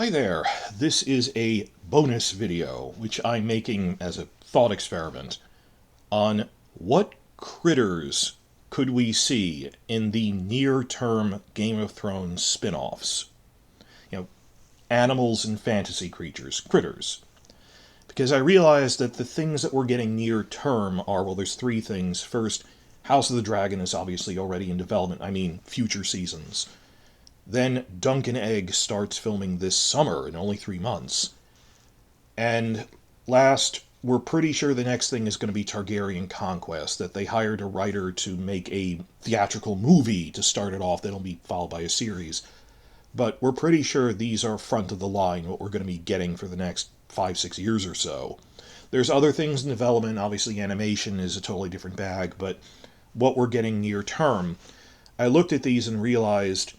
Hi there, this is a bonus video, which I'm making as a thought experiment, on what critters could we see in the near-term Game of Thrones spin-offs. You know, animals and fantasy creatures, critters. Because I realized that the things that we're getting near-term are, well, there's three things. First, House of the Dragon is obviously already in development, I mean future seasons. Then Dunk and Egg starts filming this summer in only 3 months. And last, we're pretty sure the next thing is going to be Targaryen Conquest, that they hired a writer to make a theatrical movie to start it off that'll be followed by a series. But we're pretty sure these are front of the line, what we're going to be getting for the next 5-6 years or so. There's other things in development, obviously animation is a totally different bag, but what we're getting near term, I looked at these and realized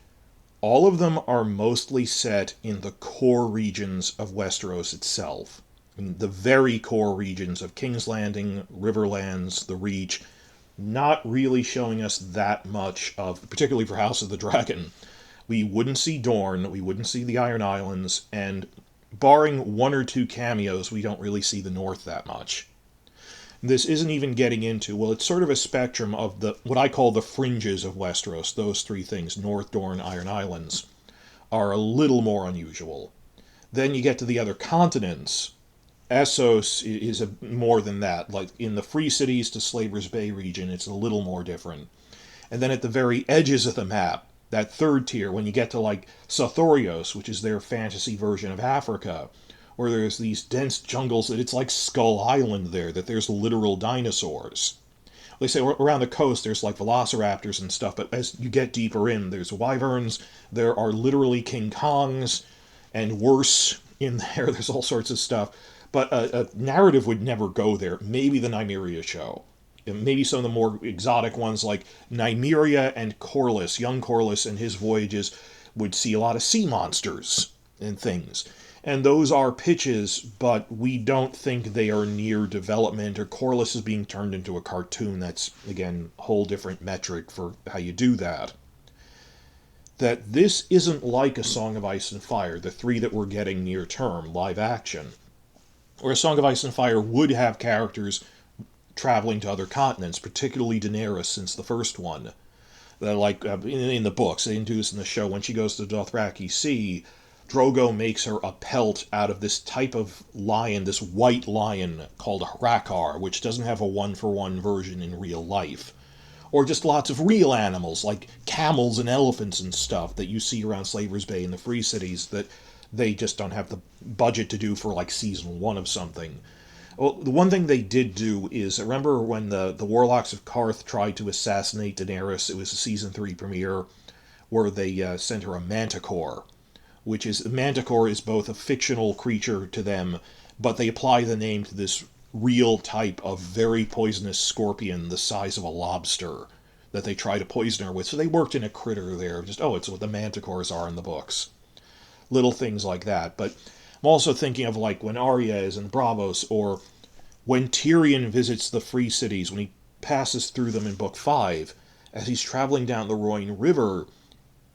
all of them are mostly set in the core regions of Westeros itself. I mean, the very core regions of King's Landing, Riverlands, the Reach, not really showing us that much of, particularly for House of the Dragon. We wouldn't see Dorne, we wouldn't see the Iron Islands, and barring one or two cameos, we don't really see the North that much. This isn't even getting into, well, it's sort of a spectrum of the what I call the fringes of Westeros. Those three things, North, Dorne, Iron Islands, are a little more unusual. Then you get to the other continents. Essos is more than that. Like in the Free Cities to Slaver's Bay region, it's a little more different. And then at the very edges of the map, that third tier, when you get to like Sothorios, which is their fantasy version of Africa, where there's these dense jungles that it's like Skull Island there, that there's literal dinosaurs. They say around the coast there's like velociraptors and stuff, but as you get deeper in, there's wyverns, there are literally King Kongs, and worse in there, there's all sorts of stuff. But a narrative would never go there. Maybe the Nymeria show. Maybe some of the more exotic ones like Nymeria and Corlys, young Corlys and his voyages, would see a lot of sea monsters and things. And those are pitches, but we don't think they are near development, or Corlys is being turned into a cartoon. That's, again, a whole different metric for how you do that. That this isn't like A Song of Ice and Fire, the three that we're getting near term, live action. Or A Song of Ice and Fire would have characters traveling to other continents, particularly Daenerys since the first one. Like in the books, they didn't do this in the show. When she goes to the Dothraki Sea, Drogo makes her a pelt out of this type of lion, this white lion called a Hrakar, which doesn't have a one-for-one version in real life. Or just lots of real animals, like camels and elephants and stuff that you see around Slaver's Bay in the Free Cities that they just don't have the budget to do for like season 1 of something. Well, the one thing they did do is, remember when the Warlocks of Qarth tried to assassinate Daenerys? It was a season 3 premiere where they sent her a manticore, which is, manticore is both a fictional creature to them, but they apply the name to this real type of very poisonous scorpion the size of a lobster that they try to poison her with. So they worked in a critter there. Just, oh, it's what the manticores are in the books. Little things like that. But I'm also thinking of like when Arya is in Braavos, or when Tyrion visits the Free Cities, when he passes through them in Book 5, as he's traveling down the Rhoyne River,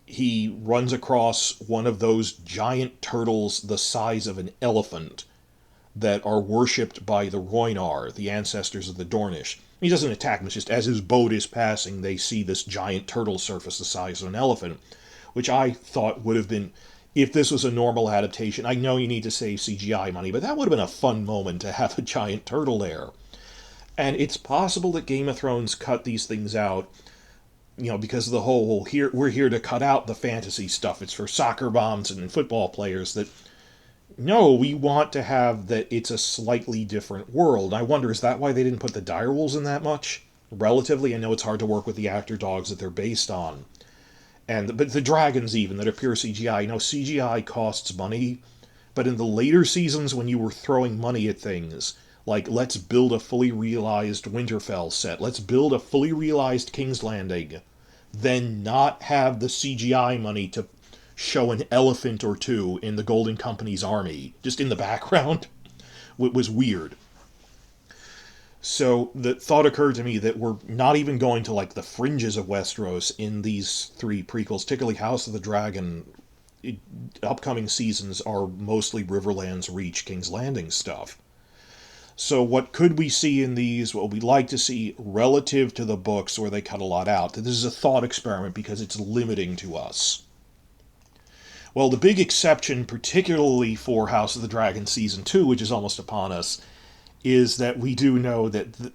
he runs across one of those giant turtles the size of an elephant that are worshipped by the Rhoynar, the ancestors of the Dornish. He doesn't attack them, it's just as his boat is passing, they see this giant turtle surface the size of an elephant, which I thought would have been, if this was a normal adaptation, I know you need to save CGI money, but that would have been a fun moment to have a giant turtle there. And it's possible that Game of Thrones cut these things out, because of the whole, here we're here to cut out the fantasy stuff. It's for soccer moms and football players. That, no, we want to have that it's a slightly different world. I wonder, is that why they didn't put the Direwolves in that much? Relatively, I know it's hard to work with the actor dogs that they're based on. But the dragons even, that are pure CGI. CGI costs money, but in the later seasons when you were throwing money at things, like, let's build a fully realized Winterfell set, let's build a fully realized King's Landing, then not have the CGI money to show an elephant or two in the Golden Company's army, just in the background, it was weird. So the thought occurred to me that we're not even going to like the fringes of Westeros in these three prequels, particularly House of the Dragon. upcoming seasons are mostly Riverlands, Reach, King's Landing stuff. So what could we see in these? What we'd like to see relative to the books where they cut a lot out. This is a thought experiment because it's limiting to us. Well, the big exception, particularly for House of the Dragon Season 2, which is almost upon us, is that we do know that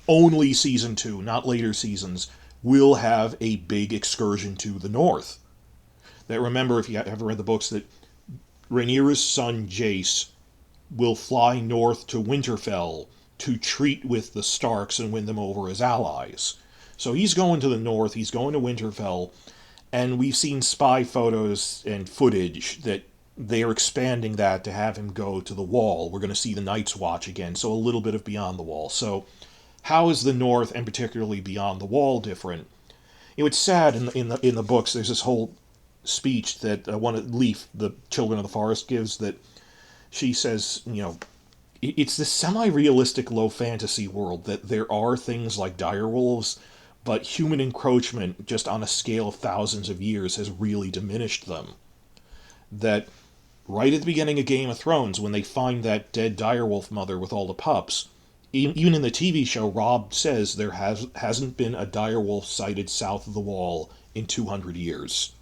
only Season 2, not later seasons, will have a big excursion to the north. That, remember, if you ever read the books, that Rhaenyra's son Jace will fly north to Winterfell to treat with the Starks and win them over as allies. So he's going to the north, he's going to Winterfell, and we've seen spy photos and footage that they are expanding that to have him go to the Wall. We're going to see the Night's Watch again, so a little bit of Beyond the Wall. So how is the North, and particularly Beyond the Wall, different? You know, it's sad in the books. There's this whole speech that one of Leaf, the Children of the Forest, gives, that she says, you know, it's this semi-realistic low fantasy world that there are things like direwolves, but human encroachment, just on a scale of thousands of years, has really diminished them. That right at the beginning of Game of Thrones, when they find that dead direwolf mother with all the pups, even in the TV show, Robb says there hasn't been a direwolf sighted south of the Wall in 200 years.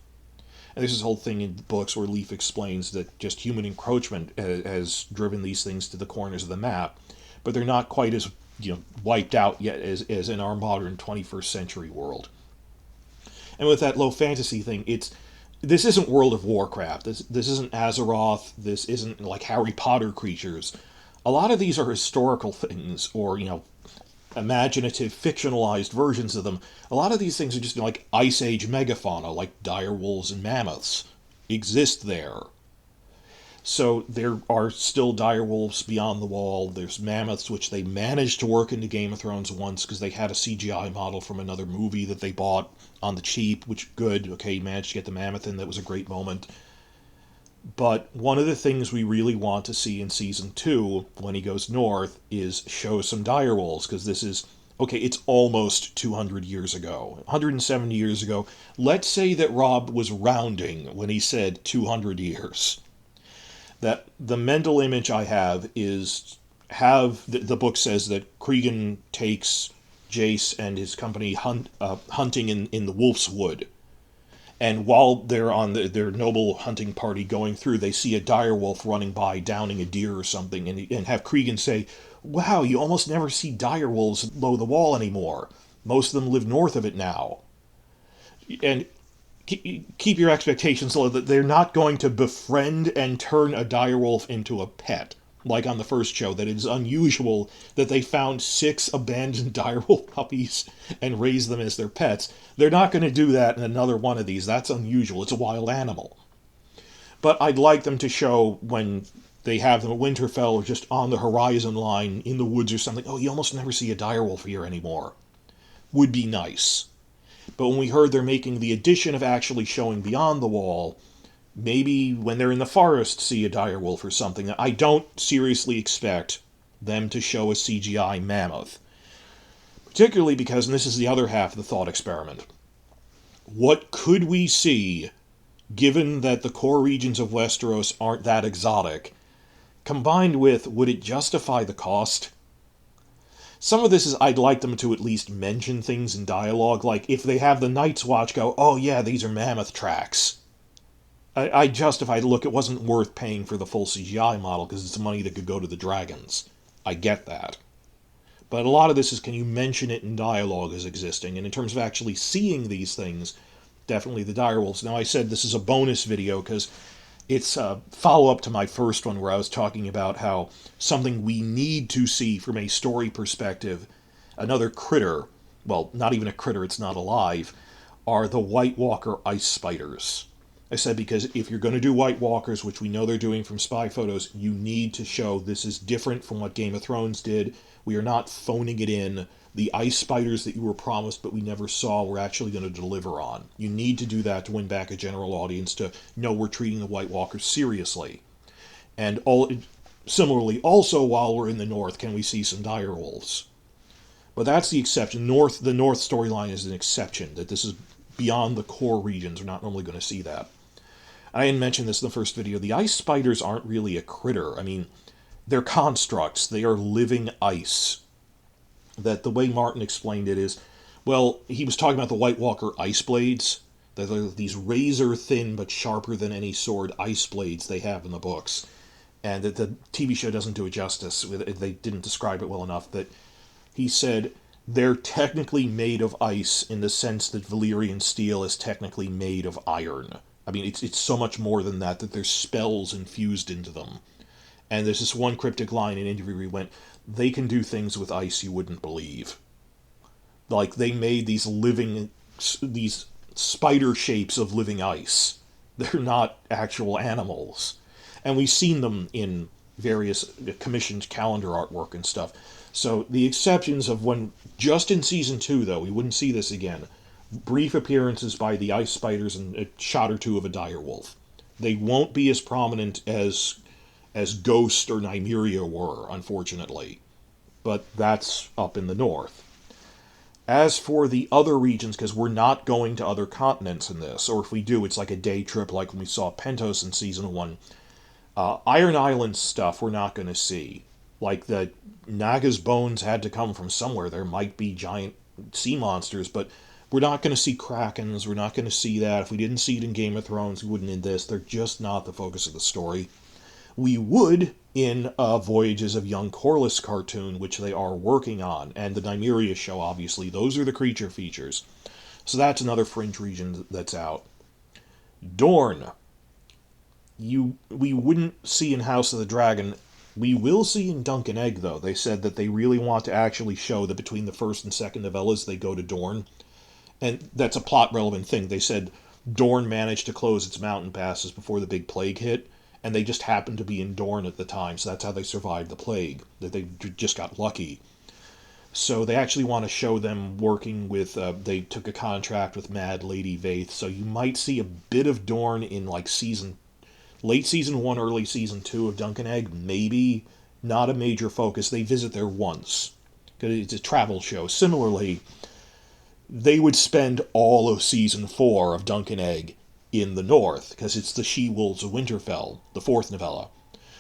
And there's this whole thing in the books where Leaf explains that just human encroachment has driven these things to the corners of the map, but they're not quite as, you know, wiped out yet as in our modern 21st century world. And with that low fantasy thing, this isn't World of Warcraft. This isn't Azeroth. This isn't like Harry Potter creatures. A lot of these are historical things, or, you know, imaginative, fictionalized versions of them. A lot of these things are just like Ice Age megafauna, like direwolves and mammoths, exist there. So there are still direwolves beyond the Wall. There's mammoths, which they managed to work into Game of Thrones once because they had a CGI model from another movie that they bought on the cheap, which, good, okay, managed to get the mammoth in. That was a great moment. But one of the things we really want to see in Season 2, when he goes north, is show some direwolves, because this is, okay, it's almost 200 years ago, 170 years ago. Let's say that Robb was rounding when he said 200 years. That the mental image I have is, the book says that Cregan takes Jace and his company hunting in the Wolf's Wood. And while they're on their noble hunting party going through, they see a direwolf running by, downing a deer or something, and have Cregan say, "Wow, you almost never see direwolves below the Wall anymore. Most of them live north of it now." And keep your expectations low, that they're not going to befriend and turn a direwolf into a pet, like on the first show, that it is unusual that they found 6 abandoned direwolf puppies and raised them as their pets. They're not going to do that in another one of these. That's unusual. It's a wild animal. But I'd like them to show, when they have them at Winterfell or just on the horizon line in the woods or something, oh, you almost never see a direwolf here anymore. Would be nice. But when we heard they're making the addition of actually showing Beyond the Wall, maybe when they're in the forest see a direwolf or something. I don't seriously expect them to show a CGI mammoth. Particularly because, and this is the other half of the thought experiment, what could we see, given that the core regions of Westeros aren't that exotic, combined with, would it justify the cost? Some of this is, I'd like them to at least mention things in dialogue, like if they have the Night's Watch go, oh yeah, these are mammoth tracks. I justified, look, it wasn't worth paying for the full CGI model because it's money that could go to the dragons. I get that. But a lot of this is, can you mention it in dialogue as existing? And in terms of actually seeing these things, definitely the direwolves. Now, I said this is a bonus video because it's a follow-up to my first one where I was talking about how something we need to see from a story perspective, another critter, well, not even a critter, it's not alive, are the White Walker ice spiders. I said because if you're going to do White Walkers, which we know they're doing from spy photos, you need to show this is different from what Game of Thrones did. We are not phoning it in. The ice spiders that you were promised but we never saw, we're actually going to deliver on. You need to do that to win back a general audience, to know we're treating the White Walkers seriously. And similarly, also while we're in the north, can we see some direwolves? But that's the exception. The north storyline is an exception, that this is beyond the core regions. We're not normally going to see that. I didn't mention this in the first video. The ice spiders aren't really a critter. I mean, they're constructs. They are living ice. That the way Martin explained it is, well, he was talking about the White Walker ice blades. They're these razor thin but sharper than any sword ice blades they have in the books. And that the TV show doesn't do it justice. They didn't describe it well enough. That he said they're technically made of ice in the sense that Valyrian steel is technically made of iron. I mean, it's so much more than that, that there's spells infused into them. And there's this one cryptic line in an interview where he went, they can do things with ice you wouldn't believe. Like, they made these spider shapes of living ice. They're not actual animals. And we've seen them in various commissioned calendar artwork and stuff. So the exceptions of when, just in season 2 though, we wouldn't see this again, brief appearances by the ice spiders and a shot or two of a direwolf. They won't be as prominent as Ghost or Nymeria were, unfortunately. But that's up in the north. As for the other regions, because we're not going to other continents in this, or if we do, it's like a day trip like when we saw Pentos in season 1. Iron Island stuff we're not going to see. Like the Naga's bones had to come from somewhere. There might be giant sea monsters, but we're not going to see Krakens. We're not going to see that. If we didn't see it in Game of Thrones, we wouldn't in this. They're just not the focus of the story. We would in Voyages of Young Corlys cartoon, which they are working on, and the Nymeria show, obviously. Those are the creature features. So that's another Fringe region that's out. Dorne. We wouldn't see in House of the Dragon. We will see in Dunk and Egg, though. They said that they really want to actually show that between the first and second novellas, they go to Dorne. And that's a plot-relevant thing. They said Dorne managed to close its mountain passes before the big plague hit, and they just happened to be in Dorne at the time, so that's how they survived the plague. That they just got lucky. So they actually want to show them working with, they took a contract with Mad Lady Vaith, so you might see a bit of Dorne in like late season 1, early season 2 of Dunk and Egg, maybe. Not a major focus. They visit there once, because it's a travel show. Similarly, they would spend all of season 4 of Dunk and Egg in the north, because it's the She-Wolves of Winterfell, the 4th novella.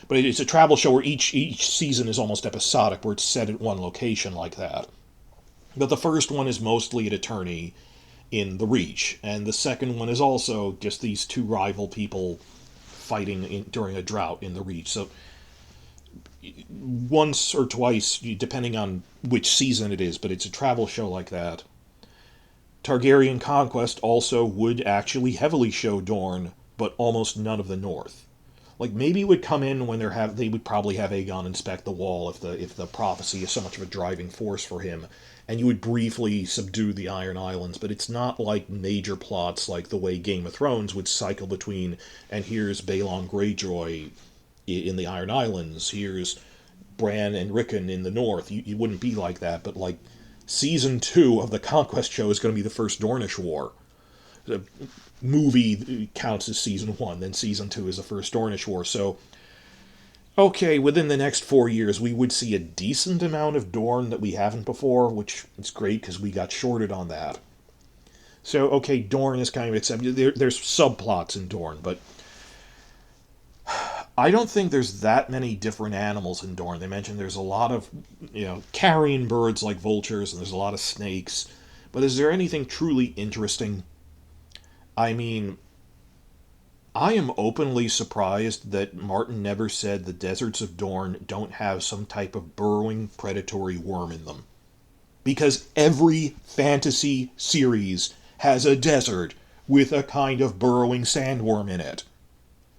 But it's a travel show where each season is almost episodic, where it's set at one location like that. But the first one is mostly at Eternity in the Reach, and the second one is also just these two rival people fighting during a drought in the Reach. So once or twice, depending on which season it is, but it's a travel show like that. Targaryen Conquest also would actually heavily show Dorne, but almost none of the North. Like, maybe it would come in when they would probably have Aegon inspect the wall if the prophecy is so much of a driving force for him, and you would briefly subdue the Iron Islands, but it's not like major plots like the way Game of Thrones would cycle between, and here's Balon Greyjoy in the Iron Islands, here's Bran and Rickon in the North. You wouldn't be like that, but like, Season 2 of the Conquest show is going to be the first Dornish War. The movie counts as Season 1, then Season 2 is the first Dornish War. So, okay, within the next 4 years, we would see a decent amount of Dorne that we haven't before, which is great because we got shorted on that. So, okay, Dorne is kind of accepted. There's subplots in Dorne, but I don't think there's that many different animals in Dorne. They mentioned there's a lot of, carrion birds like vultures, and there's a lot of snakes. But is there anything truly interesting? I mean, I am openly surprised that Martin never said the deserts of Dorne don't have some type of burrowing predatory worm in them. Because every fantasy series has a desert with a kind of burrowing sandworm in it.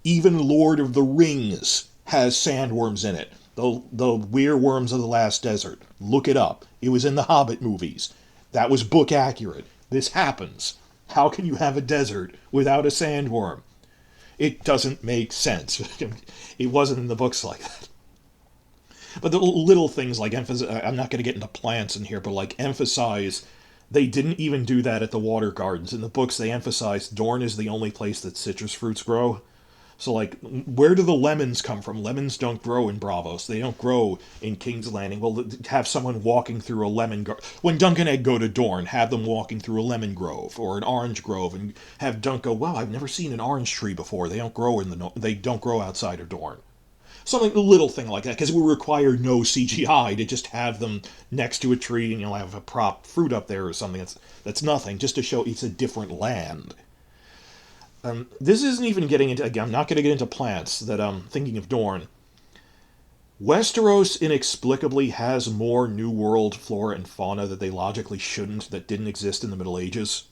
Even Lord of the Rings has sandworms in it. The wereworms of the Last Desert. Look it up. It was in the Hobbit movies. That was book accurate. This happens. How can you have a desert without a sandworm? It doesn't make sense. It wasn't in the books like that. But the little things like I'm not going to get into plants in here, but like emphasize, they didn't even do that at the Water Gardens. In the books, they emphasized Dorne is the only place that citrus fruits grow. So, like, where do the lemons come from? Lemons don't grow in Bravos. They don't grow in King's Landing. Well, have someone walking through a lemon grove. When Dunk and Egg go to Dorne, have them walking through a lemon grove or an orange grove, and have Dunk go, "Wow, I've never seen an orange tree before. They don't grow they don't grow outside of Dorne." Something, a little thing like that, because it would require no CGI to just have them next to a tree, and you'll have a prop fruit up there or something. That's nothing, just to show it's a different land. This isn't even getting into, again, I'm not going to get into plants, that I'm thinking of Dorne. Westeros inexplicably has more New World flora and fauna that they logically shouldn't, that didn't exist in the Middle Ages.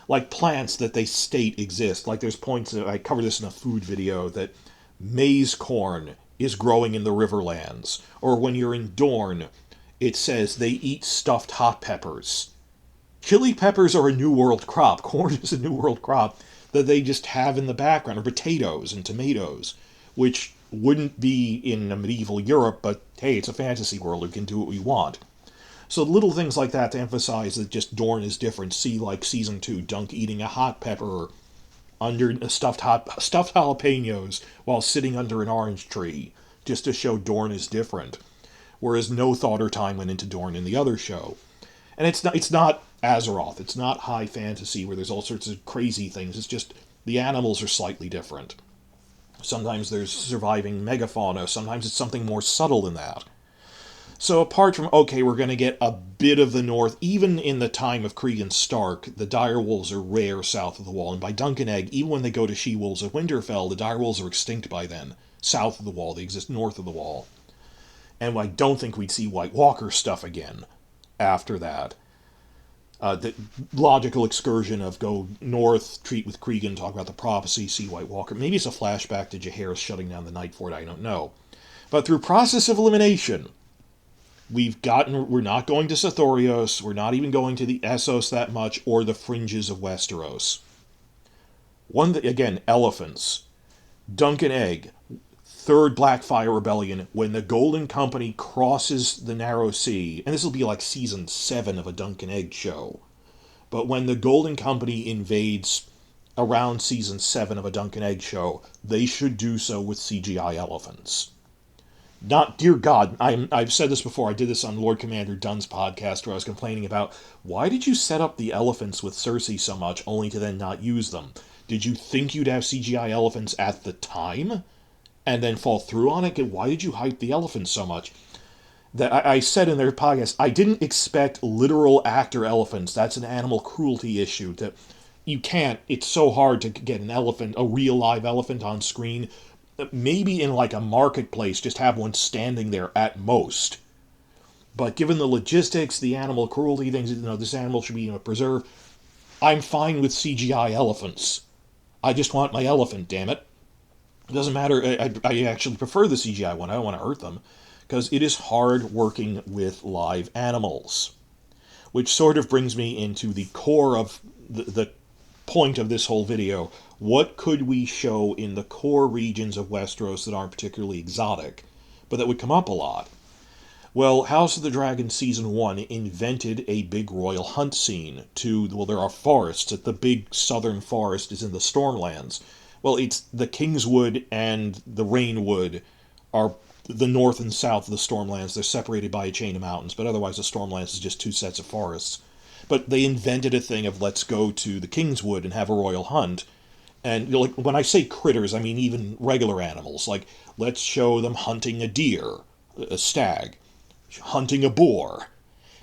Like plants that they state exist. Like there's points, I cover this in a food video, that maize corn is growing in the Riverlands. Or when you're in Dorne, it says they eat stuffed hot peppers. Chili peppers are a New World crop. Corn is a New World crop that they just have in the background, or potatoes and tomatoes, which wouldn't be in a medieval Europe, but hey, it's a fantasy world, we can do what we want. So little things like that to emphasize that just Dorne is different. See, like season 2, Dunk eating a hot pepper under stuffed jalapenos while sitting under an orange tree, just to show Dorne is different. Whereas no thought or time went into Dorne in the other show. And it's not Azeroth. It's not high fantasy where there's all sorts of crazy things. It's just the animals are slightly different. Sometimes there's surviving megafauna. Sometimes it's something more subtle than that. So apart from, okay, we're going to get a bit of the north, even in the time of Cregan Stark, the direwolves are rare south of the wall. And by Dunk and Egg, even when they go to she-wolves of Winterfell, the direwolves are extinct by then. South of the wall. They exist north of the wall. And I don't think we'd see White Walker stuff again after that. The logical excursion of go north, treat with Cregan, talk about the prophecy, see White Walker. Maybe it's a flashback to Jaehaerys shutting down the Night Fort, I don't know. But through process of elimination, we're not going to Sithorios, we're not even going to the Essos that much, or the fringes of Westeros. Again, elephants. Dunk and Egg. Third Blackfire Rebellion, when the Golden Company crosses the Narrow Sea, and this will be like season 7 of a Dunk and Egg show, but when the Golden Company invades around season 7 of a Dunk and Egg show, they should do so with CGI elephants. Not, dear God, I've said this before, I did this on Lord Commander Dunn's podcast where I was complaining about, why did you set up the elephants with Cersei so much, only to then not use them? Did you think you'd have CGI elephants at the time? And then fall through on it? Why did you hype the elephants so much? That I said in their podcast, I didn't expect literal actor elephants. That's an animal cruelty issue. That you can't. It's so hard to get an elephant, a real live elephant on screen. Maybe in like a marketplace, just have one standing there at most. But given the logistics, the animal cruelty things, this animal should be in a preserve. I'm fine with CGI elephants. I just want my elephant, damn it. It doesn't matter, I actually prefer the CGI one, I don't want to hurt them, because it is hard working with live animals. Which sort of brings me into the core of the point of this whole video. What could we show in the core regions of Westeros that aren't particularly exotic, but that would come up a lot? Well, House of the Dragon Season 1 invented a big royal hunt scene there are forests. The big southern forest is in the Stormlands. Well, it's the Kingswood and the Rainwood are the north and south of the Stormlands. They're separated by a chain of mountains, but otherwise the Stormlands is just two sets of forests. But they invented a thing of let's go to the Kingswood and have a royal hunt. And like when I say critters, I mean even regular animals. Like, let's show them hunting a deer, a stag, hunting a boar,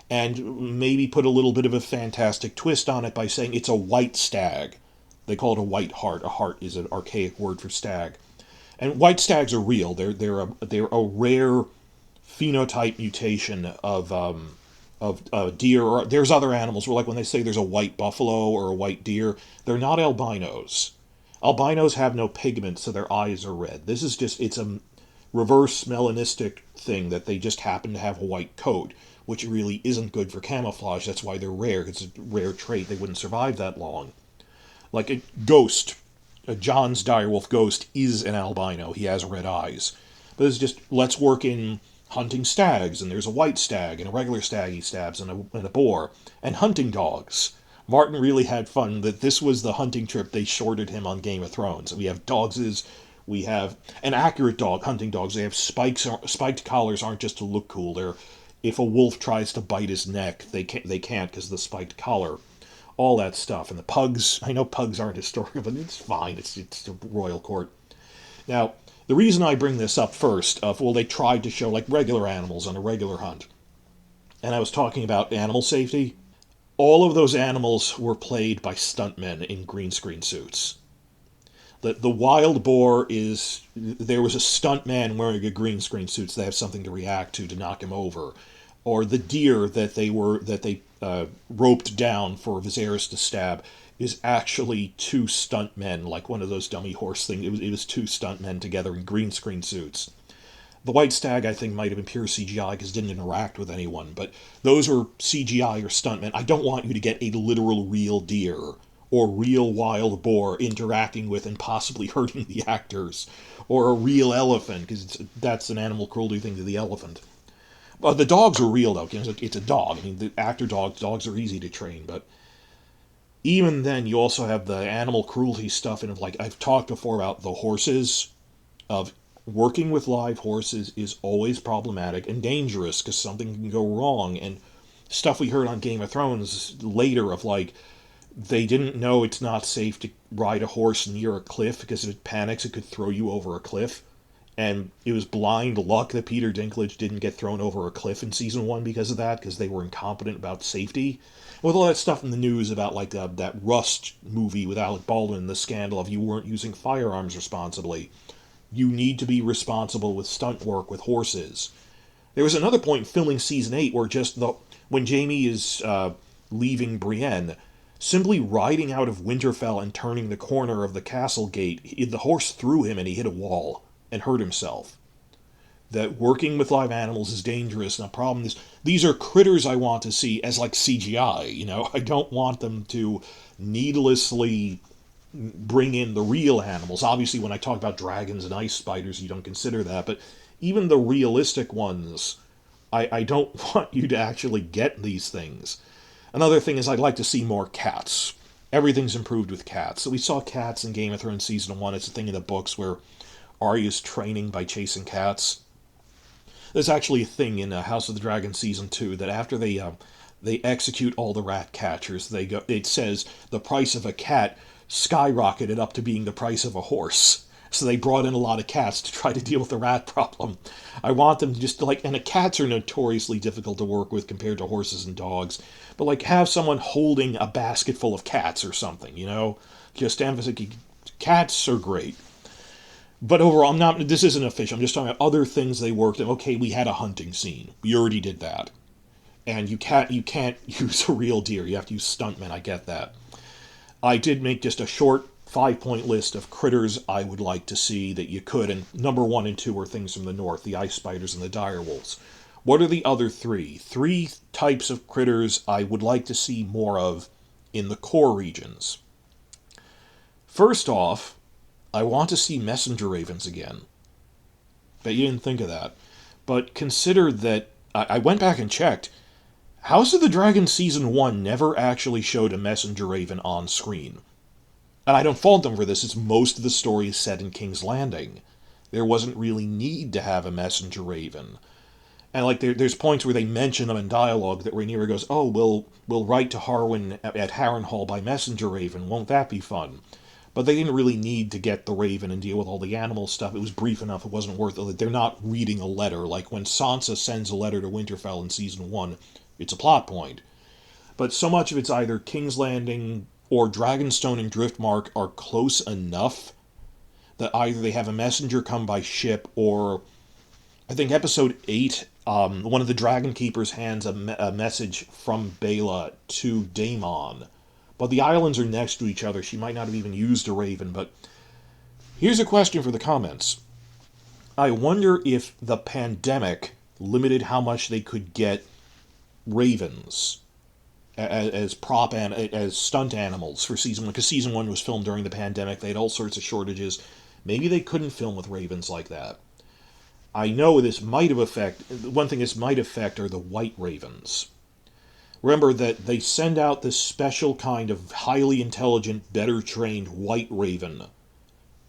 and maybe put a little bit of a fantastic twist on it by saying it's a white stag. They call it a white hart. A hart is an archaic word for stag. And white stags are real. They're a rare phenotype mutation of deer. Or there's other animals where, like when they say there's a white buffalo or a white deer, they're not albinos. Albinos have no pigment, so their eyes are red. This is just, it's a reverse melanistic thing that they just happen to have a white coat, which really isn't good for camouflage. That's why they're rare. It's a rare trait. They wouldn't survive that long. Like a ghost, John's direwolf ghost is an albino. He has red eyes. But it's just, let's work in hunting stags, and there's a white stag, and a regular stag he stabs, and a boar, and hunting dogs. Martin really had fun that this was the hunting trip they shorted him on Game of Thrones. We have dogses, we have an accurate dog, hunting dogs. They have spiked collars aren't just to look cool. They're if a wolf tries to bite his neck, they can't because of the spiked collar. All that stuff. And the pugs, I know pugs aren't historical, but it's fine. It's a royal court. Now, the reason I bring this up first, they tried to show like regular animals on a regular hunt. And I was talking about animal safety. All of those animals were played by stuntmen in green screen suits. The wild boar there was a stuntman wearing a green screen suit, so they have something to react to knock him over, or the deer that they roped down for Viserys to stab is actually two stuntmen, like one of those dummy horse things. It was two stuntmen together in green screen suits. The white stag, I think, might have been pure CGI because it didn't interact with anyone, but those were CGI or stuntmen. I don't want you to get a literal real deer or real wild boar interacting with and possibly hurting the actors, or a real elephant, because that's an animal cruelty thing to the elephant. But the dogs are real, though. It's a dog. I mean, the actor dogs are easy to train, but even then, you also have the animal cruelty stuff, and like I've talked before about the horses, of working with live horses is always problematic and dangerous because something can go wrong. And stuff we heard on Game of Thrones later of like, they didn't know it's not safe to ride a horse near a cliff because if it panics, it could throw you over a cliff. And it was blind luck that Peter Dinklage didn't get thrown over a cliff in season 1 because of that, because they were incompetent about safety. With all that stuff in the news about like that Rust movie with Alec Baldwin, the scandal of you weren't using firearms responsibly. You need to be responsible with stunt work with horses. There was another point in filming season 8 where when Jaime is leaving Brienne, simply riding out of Winterfell and turning the corner of the castle gate, the horse threw him and he hit a wall and hurt himself. That working with live animals is dangerous, and the problem is these are critters I want to see as like CGI, I don't want them to needlessly bring in the real animals. Obviously, when I talk about dragons and ice spiders, you don't consider that, but even the realistic ones, I don't want you to actually get these things. Another thing is I'd like to see more cats. Everything's improved with cats. So we saw cats in Game of Thrones Season 1. It's a thing in the books where Arya's training by chasing cats. There's actually a thing in House of the Dragon Season 2 that after they execute all the rat catchers, it says the price of a cat skyrocketed up to being the price of a horse. So they brought in a lot of cats to try to deal with the rat problem. I want them to just and cats are notoriously difficult to work with compared to horses and dogs, but have someone holding a basket full of cats or something, just emphasize cats are great. But overall, this isn't official. I'm just talking about other things they worked on. Okay, we had a hunting scene. We already did that. And you can't use a real deer. You have to use stuntmen. I get that. I did make just a short 5-point list of critters I would like to see that you could, and number 1 and 2 are things from the north, the ice spiders and the direwolves. What are the other 3? 3 types of critters I would like to see more of in the core regions. First off, I want to see messenger ravens again. Bet you didn't think of that. But consider that, I went back and checked, House of the Dragon Season 1 never actually showed a messenger raven on screen. And I don't fault them for this, it's most of the story is set in King's Landing. There wasn't really need to have a messenger raven. And there's points where they mention them in dialogue that Rhaenyra goes, oh, we'll write to Harwin at Harrenhal by messenger raven, won't that be fun? But they didn't really need to get the raven and deal with all the animal stuff. It was brief enough, it wasn't worth it. They're not reading a letter. Like when Sansa sends a letter to Winterfell in Season 1, it's a plot point. But so much of it's either King's Landing or Dragonstone and Driftmark are close enough that either they have a messenger come by ship, or I think episode 8, one of the Dragon Keepers hands a message from Bela to Daemon. But the islands are next to each other. She might not have even used a raven, but here's a question for the comments. I wonder if the pandemic limited how much they could get ravens as as stunt animals for Season 1, because Season 1 was filmed during the pandemic. They had all sorts of shortages. Maybe they couldn't film with ravens like that. I know this might have one thing this might affect are the white ravens. Remember that they send out this special kind of highly intelligent, better trained white raven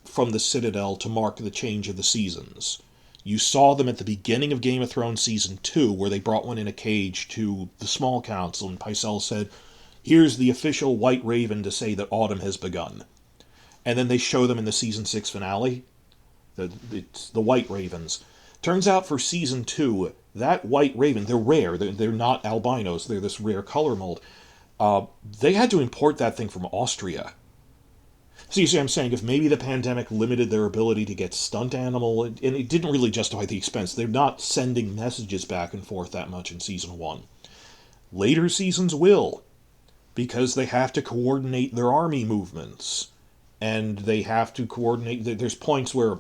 from the Citadel to mark the change of the seasons. You saw them at the beginning of Game of Thrones Season 2, where they brought one in a cage to the Small Council, and Pycelle said, "Here's the official White Raven to say that autumn has begun." And then they show them in the Season 6 finale. It's the White Ravens. Turns out for Season 2, that White Raven, they're rare. They're not albinos. They're this rare color mold. They had to import that thing from Austria. So you see, I'm saying if maybe the pandemic limited their ability to get stunt animal, and it didn't really justify the expense. They're not sending messages back and forth that much in Season 1. Later seasons will, because they have to coordinate their army movements. And they have to coordinate... There's points where,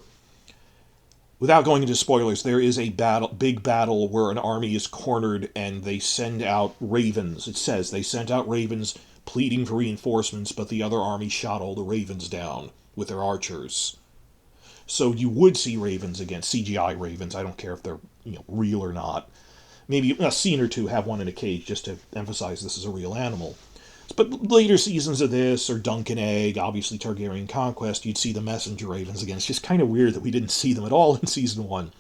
without going into spoilers, there is a big battle where an army is cornered and they send out ravens. It says they sent out ravens pleading for reinforcements, but the other army shot all the ravens down with their archers. So you would see ravens again, CGI ravens. I don't care if they're real or not. Maybe a scene or two have one in a cage just to emphasize this is a real animal. But later seasons of this, or Dunk and Egg, obviously Targaryen Conquest, you'd see the messenger ravens again. It's just kind of weird that we didn't see them at all in Season 1.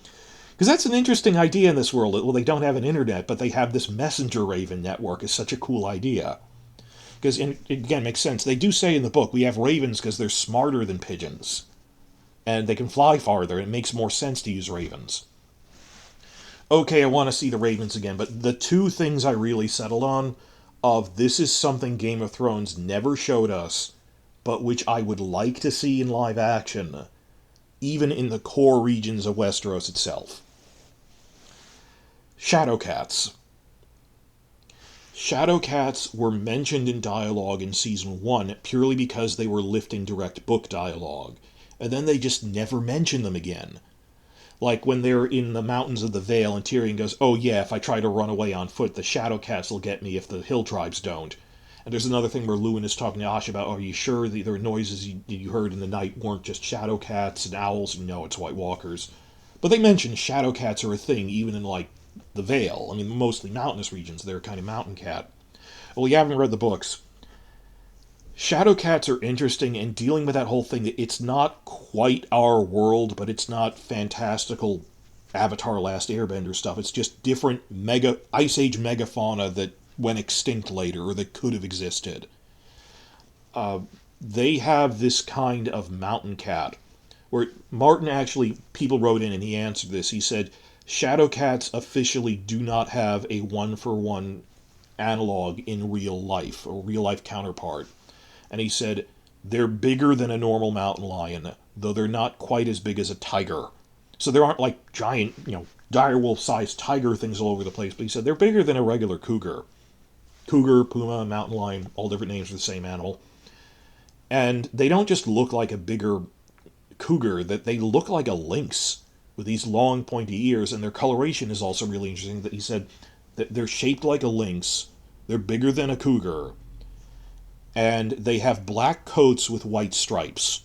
Because that's an interesting idea in this world. Well, they don't have an internet, but they have this messenger raven network. It's such a cool idea. Because, again, makes sense. They do say in the book, we have ravens because they're smarter than pigeons. And they can fly farther. It makes more sense to use ravens. Okay, I want to see the ravens again, but the two things I really settled on of this is something Game of Thrones never showed us, but which I would like to see in live action, even in the core regions of Westeros itself. Shadowcats. Shadowcats were mentioned in dialogue in Season 1 purely because they were lifting direct book dialogue, and then they just never mention them again. Like when they're in the Mountains of the Vale and Tyrion goes, "Oh yeah, if I try to run away on foot, the Shadowcats will get me if the Hill Tribes don't." And there's another thing where Luwin is talking to Asha about, "Are you sure the noises you heard in the night weren't just Shadowcats and owls?" And no, it's White Walkers. But they mention Shadowcats are a thing even in, like, the Vale. I mean, mostly mountainous regions. They're a kind of mountain cat. Well, you haven't read the books. Shadowcats are interesting, and dealing with that whole thing, it's not quite our world, but it's not fantastical Avatar Last Airbender stuff. It's just different Ice Age megafauna that went extinct later, or that could have existed. They have this kind of mountain cat, where Martin actually, people wrote in and he answered this. He said, Shadowcats officially do not have a one-for-one analog in real life, or real-life counterpart. And he said, they're bigger than a normal mountain lion, though they're not quite as big as a tiger. So there aren't like giant, direwolf-sized tiger things all over the place, but he said they're bigger than a regular cougar. Cougar, puma, mountain lion, all different names for the same animal. And they don't just look like a bigger cougar, that they look like a lynx with these long pointy ears, and their coloration is also really interesting. That he said that they're shaped like a lynx, they're bigger than a cougar, and they have black coats with white stripes.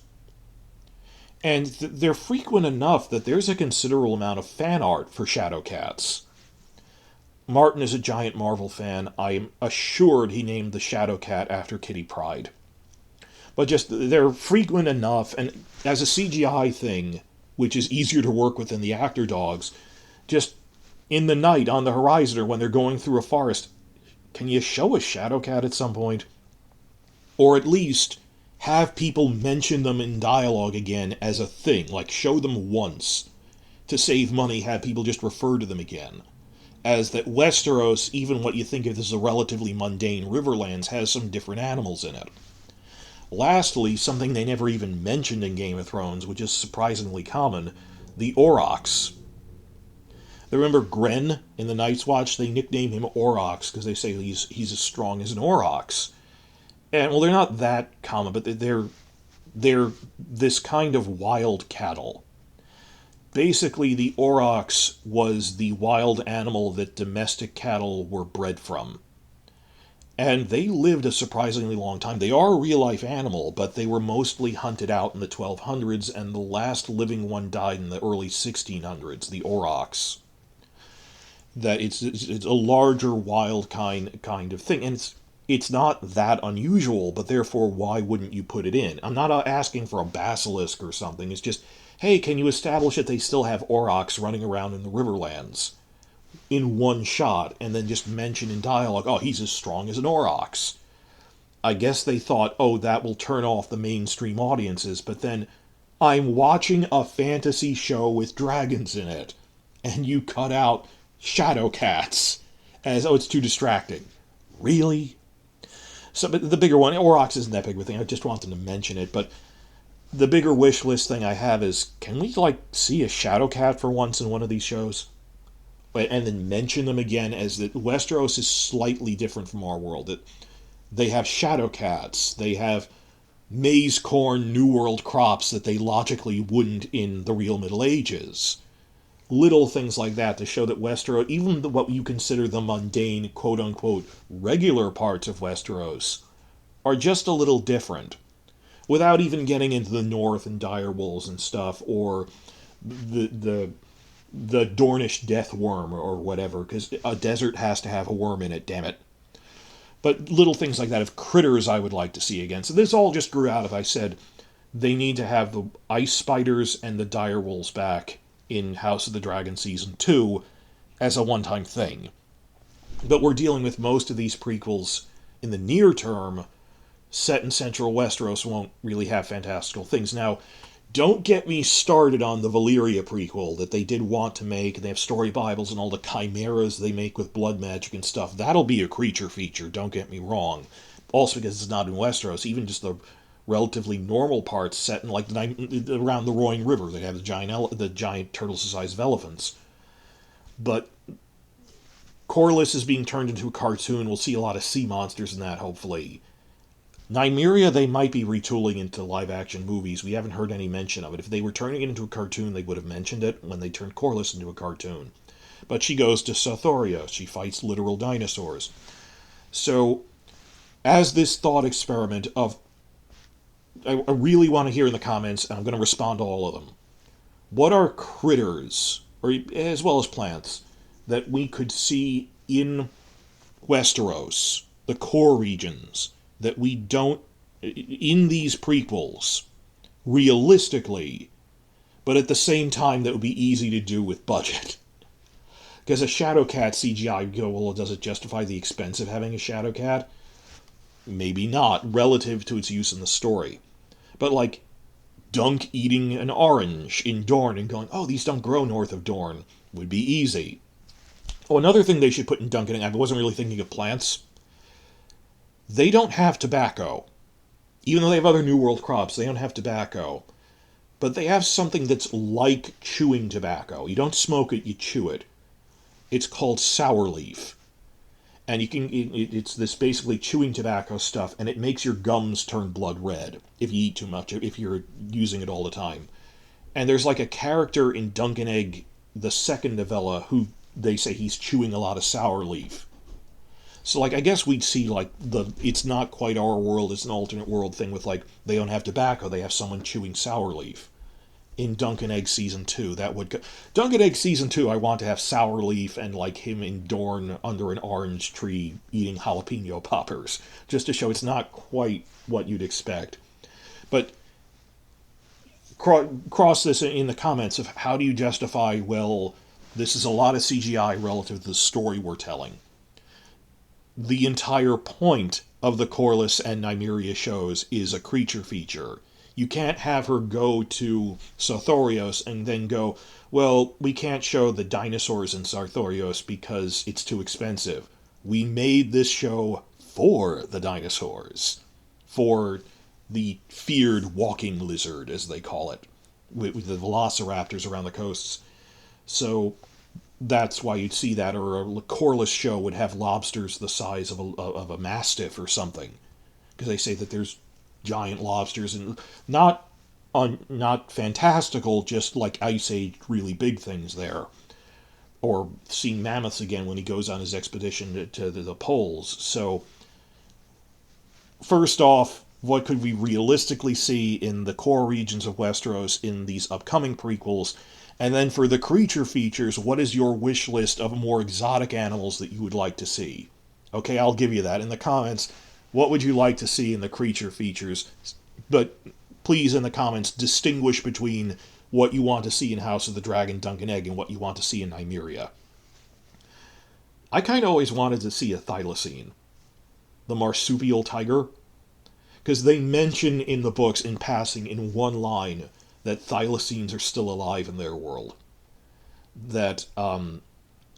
And they're frequent enough that there's a considerable amount of fan art for Shadowcats. Martin is a giant Marvel fan. I am assured he named the Shadowcat after Kitty Pryde. But just, they're frequent enough, and as a CGI thing, which is easier to work with than the actor dogs, just in the night on the horizon or when they're going through a forest, can you show a Shadowcat at some point? Or at least have people mention them in dialogue again as a thing, like show them once. To save money, have people just refer to them again. As that Westeros, even what you think of as a relatively mundane Riverlands, has some different animals in it. Lastly, something they never even mentioned in Game of Thrones, which is surprisingly common, the Aurochs. Remember Gren in the Night's Watch? They nickname him Aurochs because they say he's as strong as an Aurochs. And, well, they're not that common, but they're this kind of wild cattle. Basically, the Aurochs was the wild animal that domestic cattle were bred from. And they lived a surprisingly long time. They are a real-life animal, but they were mostly hunted out in the 1200s, and the last living one died in the early 1600s, the Aurochs. that it's a larger wild kind of thing, and it's not that unusual, but therefore why wouldn't you put it in? I'm not asking for a basilisk or something. It's just, hey, can you establish that they still have aurochs running around in the Riverlands in one shot, and then just mention in dialogue, oh, he's as strong as an aurochs. I guess they thought, oh, that will turn off the mainstream audiences, but then I'm watching a fantasy show with dragons in it, and you cut out shadow cats as, oh, it's too distracting. Really? So, but the bigger one, aurochs isn't that big of a thing. I just wanted to mention it, but the bigger wish list thing I have is, can we like see a shadow cat for once in one of these shows? And then mention them again, as that Westeros is slightly different from our world. That they have shadow cats, they have maize corn New World crops that they logically wouldn't in the real Middle Ages. Little things like that to show that Westeros, even what you consider the mundane, quote unquote, regular parts of Westeros, are just a little different. Without even getting into the North and Direwolves and stuff, or the Dornish death worm or whatever, because a desert has to have a worm in it, damn it. But little things like that of critters I would like to see again. So this all just grew out of, I said, they need to have the ice spiders and the direwolves back in House of the Dragon Season 2 as a one-time thing. But we're dealing with most of these prequels in the near term, set in central Westeros, won't really have fantastical things. Now, don't get me started on the Valyria prequel that they did want to make. They have story Bibles and all the chimeras they make with blood magic and stuff. That'll be a creature feature, don't get me wrong. Also because it's not in Westeros, even just the relatively normal parts set in like around the Roaring River. They have the giant turtle-sized elephants. But Corlys is being turned into a cartoon. We'll see a lot of sea monsters in that, hopefully. Nymeria, they might be retooling into live-action movies. We haven't heard any mention of it. If they were turning it into a cartoon, they would have mentioned it when they turned Corlys into a cartoon. But she goes to Sothoria. She fights literal dinosaurs. So, as this thought experiment of... I really want to hear in the comments, and I'm going to respond to all of them. What are critters, or as well as plants, that we could see in Westeros, the core regions, that we don't, in these prequels, realistically, but at the same time that would be easy to do with budget? Because a shadow cat CGI, you go, well, does it justify the expense of having a shadow cat? Maybe not, relative to its use in the story. But like, Dunk eating an orange in Dorne and going, oh, these don't grow north of Dorne, would be easy. Oh, another thing they should put in Dunk, and I wasn't really thinking of plants, they don't have tobacco. Even though they have other New World crops, they don't have tobacco. But they have something that's like chewing tobacco. You don't smoke it, you chew it. It's called sour leaf. And it's this basically chewing tobacco stuff, and it makes your gums turn blood red if you eat too much, if you're using it all the time. And there's like a character in Dunk and Egg, the second novella, who they say he's chewing a lot of sour leaf. So, like, I guess we'd see, like, it's not quite our world, it's an alternate world thing with, like, they don't have tobacco, they have someone chewing sour leaf. In Dunk and Egg Season 2, that would... Dunk and Egg Season 2, I want to have sour leaf and, like, him in Dorne under an orange tree eating jalapeno poppers, just to show it's not quite what you'd expect. But cross this in the comments of how do you justify, well, this is a lot of CGI relative to the story we're telling. The entire point of the Corlys and Nymeria shows is a creature feature. You can't have her go to Sarthorios and then go, well, we can't show the dinosaurs in Sarthorios because it's too expensive. We made this show for the dinosaurs. For the feared walking lizard, as they call it, with the velociraptors around the coasts. So that's why you'd see that, or a Corlys show would have lobsters the size of a mastiff or something, because they say that there's giant lobsters, and not fantastical, just like Ice Age really big things there. Or seeing mammoths again when he goes on his expedition to the poles. So, first off, what could we realistically see in the core regions of Westeros in these upcoming prequels? And then for the creature features, what is your wish list of more exotic animals that you would like to see? Okay, I'll give you that in the comments. What would you like to see in the creature features? But please, in the comments, distinguish between what you want to see in House of the Dragon, Dunk and Egg, and what you want to see in Nymeria. I kind of always wanted to see a thylacine, the marsupial tiger, because they mention in the books, in passing, in one line, that thylacines are still alive in their world. That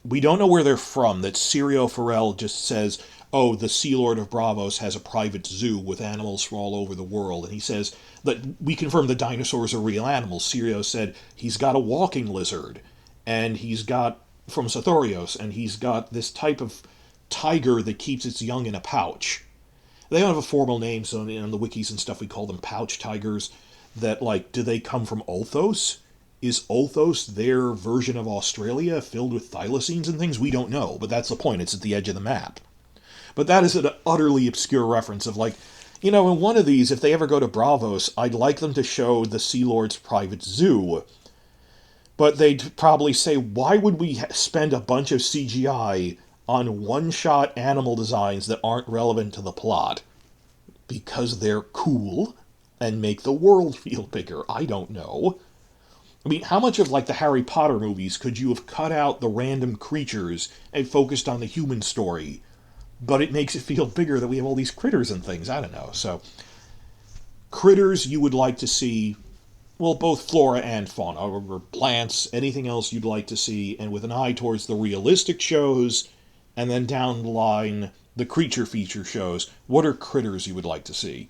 we don't know where they're from, that Sirio Farrell just says, oh, the Sea Lord of Braavos has a private zoo with animals from all over the world. And he says that we confirm the dinosaurs are real animals. Sirio said he's got a walking lizard, and he's got, from Sothorios, and he's got this type of tiger that keeps its young in a pouch. They don't have a formal name, so in the wikis and stuff we call them pouch tigers. That, like, do they come from Ulthos? Is Ulthos their version of Australia filled with thylacines and things? We don't know, but that's the point. It's at the edge of the map. But that is an utterly obscure reference of, like, in one of these, if they ever go to Braavos, I'd like them to show the Sea Lord's private zoo. But they'd probably say, why would we spend a bunch of CGI on one-shot animal designs that aren't relevant to the plot? Because they're cool and make the world feel bigger. I don't know. I mean, how much of, like, the Harry Potter movies could you have cut out the random creatures and focused on the human story? But it makes it feel bigger that we have all these critters and things. I don't know. So, critters you would like to see, well, both flora and fauna, or plants, anything else you'd like to see, and with an eye towards the realistic shows, and then down the line, the creature feature shows. What are critters you would like to see?